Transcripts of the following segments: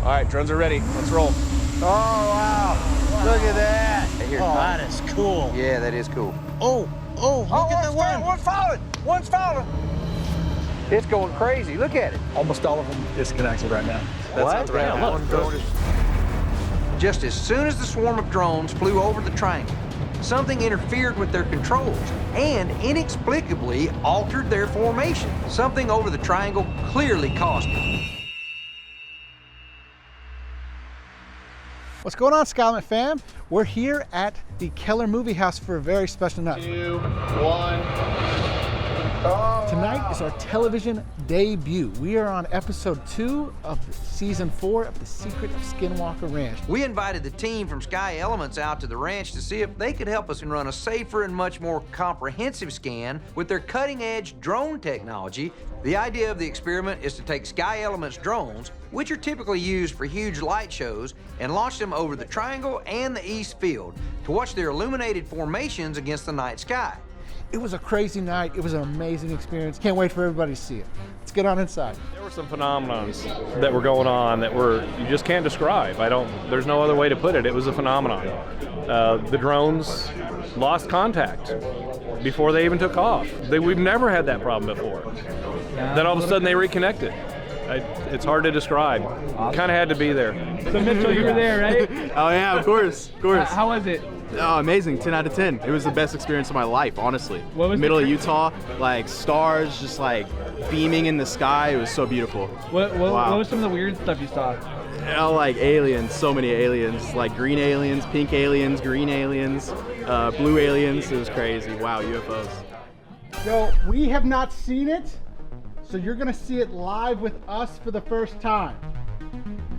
All right, drones are ready. Let's roll. Oh, wow. Look at that. Oh, that is cool. Yeah, that is cool. Oh, look at that one. One's falling. One's falling. It's going crazy. Look at it. Almost all of them disconnected right now. That What? sounds right. Yeah, one drone is... Just as soon as the swarm of drones flew over the triangle, something interfered with their controls and inexplicably altered their formation. Something over the triangle clearly caused it. What's going on, Skyline fam? We're here at the Keller Movie House for a very special night. 2, 1. Tonight is our television debut. We are on episode 2 of season 4 of The Secret of Skinwalker Ranch. We invited the team from Sky Elements out to the ranch to see if they could help us and run a safer and much more comprehensive scan with their cutting-edge drone technology. The idea of the experiment is to take Sky Elements drones, which are typically used for huge light shows, and launch them over the triangle and the east field to watch their illuminated formations against the night sky. It was a crazy night. It was an amazing experience. Can't wait for everybody to see it. Let's get on inside. There were some phenomenons that were going on that you just can't describe. There's no other way to put it. It was a phenomenon. The drones lost contact before they even took off. We've never had that problem before. Then all of a sudden they reconnected. It's hard to describe. Kind of had to be there. So Mitchell, you were there, right? Oh yeah, of course. How was it? Oh, amazing, 10 out of 10. It was the best experience of my life, honestly. What was Middle of Utah, like stars just like beaming in the sky. It was so beautiful. What was some of the weird stuff you saw? Like aliens, so many aliens, like green aliens, pink aliens, green aliens, blue aliens. It was crazy. Wow, UFOs. So we have not seen it, so you're gonna see it live with us for the first time.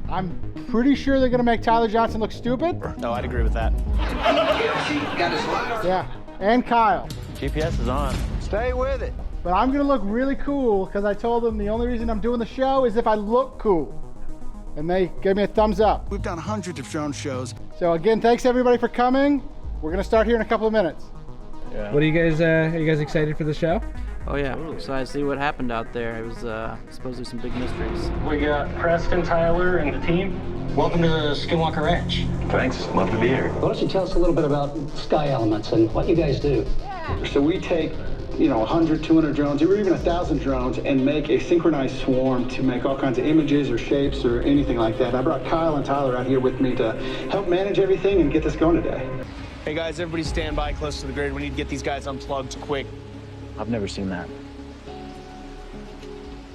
I'm pretty sure they're gonna make Tyler Johnson look stupid. No, I'd agree with that. Yeah, and Kyle. GPS is on. Stay with it. But I'm gonna look really cool because I told them the only reason I'm doing the show is if I look cool. And they gave me a thumbs up. We've done hundreds of drone shows. So again, thanks everybody for coming. We're gonna start here in a couple of minutes. Yeah. What are you guys excited for the show? Oh yeah, excited to see what happened out there. It was supposedly some big mysteries. We got Preston, Tyler, and the team. Welcome to Skinwalker Ranch. Thanks, love to be here. Why don't you tell us a little bit about Sky Elements and what you guys do? So we take 100, 200 drones, or even 1,000 drones, and make a synchronized swarm to make all kinds of images or shapes or anything like that. I brought Kyle and Tyler out here with me to help manage everything and get this going today. Hey guys, everybody stand by close to the grid. We need to get these guys unplugged quick. I've never seen that.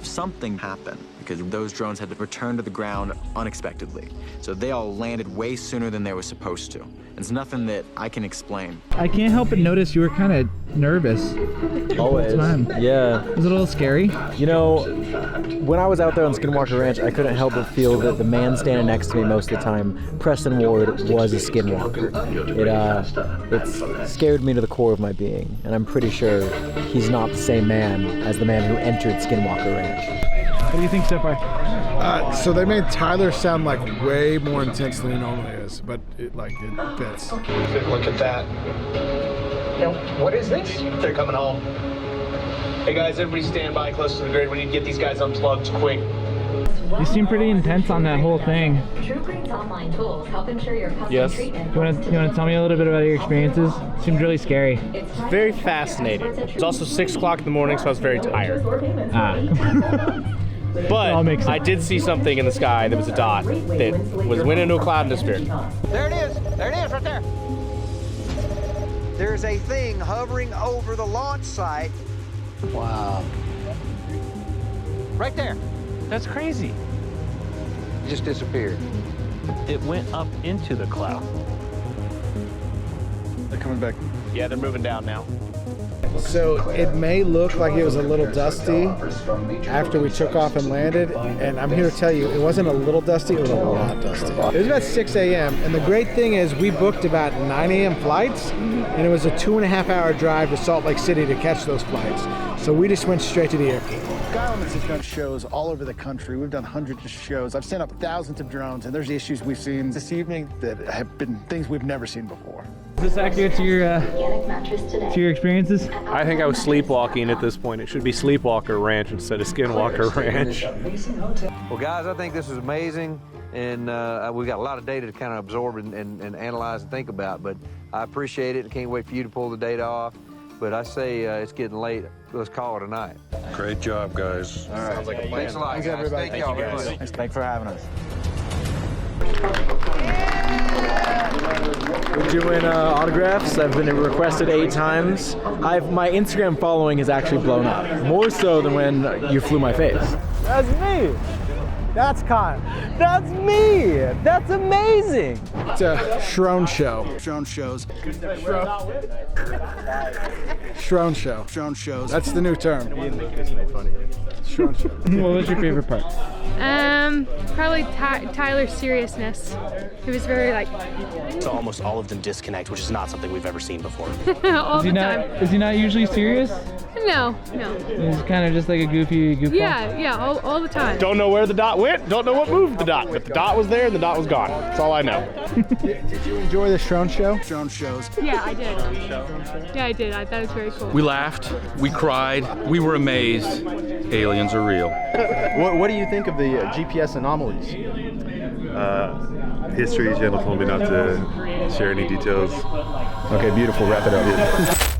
Something happened because those drones had to return to the ground unexpectedly. So they all landed way sooner than they were supposed to. It's nothing that I can explain. I can't help but notice you were kind of nervous. Always. Yeah. Was it a little scary? You know, when I was out there on Skinwalker Ranch, I couldn't help but feel that the man standing next to me most of the time, Preston Ward, was a skinwalker. It scared me to the core of my being, and I'm pretty sure he's not the same man as the man who entered Skinwalker Ranch. What do you think so far? So they made Tyler sound like way more intense than he normally is, but it fits. Look at that. What is this? They're coming home. Hey guys, everybody stand by close to the grid. We need to get these guys unplugged quick. You seem pretty intense on that whole thing. TrueGreen's online tools help ensure your custom Yes. treatment. You want to tell me a little bit about your experiences? Seemed really scary. Very fascinating. It's also 6 o'clock in the morning, so I was very tired. But I did see something in the sky that was a dot that went into a cloud and disappeared. There it is. There it is right there. There's a thing hovering over the launch site. Wow. Right there. That's crazy. It just disappeared. It went up into the cloud. They're coming back. Yeah, they're moving down now. So it may look like it was a little dusty after we took off and landed, and I'm here to tell you, it wasn't a little dusty, it was a lot dusty. It was about 6 a.m., and the great thing is we booked about 9 a.m. flights, and it was a 2.5-hour drive to Salt Lake City to catch those flights. So we just went straight to the airport. Sky Elements has done shows all over the country. We've done hundreds of shows. I've sent up thousands of drones, and there's issues we've seen this evening that have been things we've never seen before. Is this accurate to your experiences? I think I was sleepwalking at this point. It should be Sleepwalker Ranch instead of Skinwalker Ranch. Well, guys, I think this is amazing, and we've got a lot of data to kind of absorb and analyze and think about, but I appreciate it and can't wait for you to pull the data off. But I say it's getting late. Let's call it a night. Great job, guys. All right. Sounds like a plan. Thanks a lot, guys. Thank y'all very much. Thanks for having us. We're doing autographs. I've been requested 8 times. My Instagram following has actually blown up, more so than when you flew my face. That's me. That's Kyle. That's me. That's amazing. It's a Shrone show. Shrone shows. Shrone show. Shrone shows. That's the new term. Shrone show. What was your favorite part? Probably Tyler's seriousness. He was very like. So almost all of them disconnect, which is not something we've ever seen before. All the time. Is he not usually serious? No. He's kind of just like a goofy goofball. Yeah, all the time. Don't know where the dot went, don't know what moved the dot, but the dot was there and the dot was gone. That's all I know. Did you enjoy the Shrone show? Shrone shows. Yeah, I did. Yeah, I did. I thought it was very cool. We laughed, we cried, we were amazed. Aliens are real. What do you think of the GPS anomalies? History Channel told me not to share any details. Okay, beautiful. Wrap it up.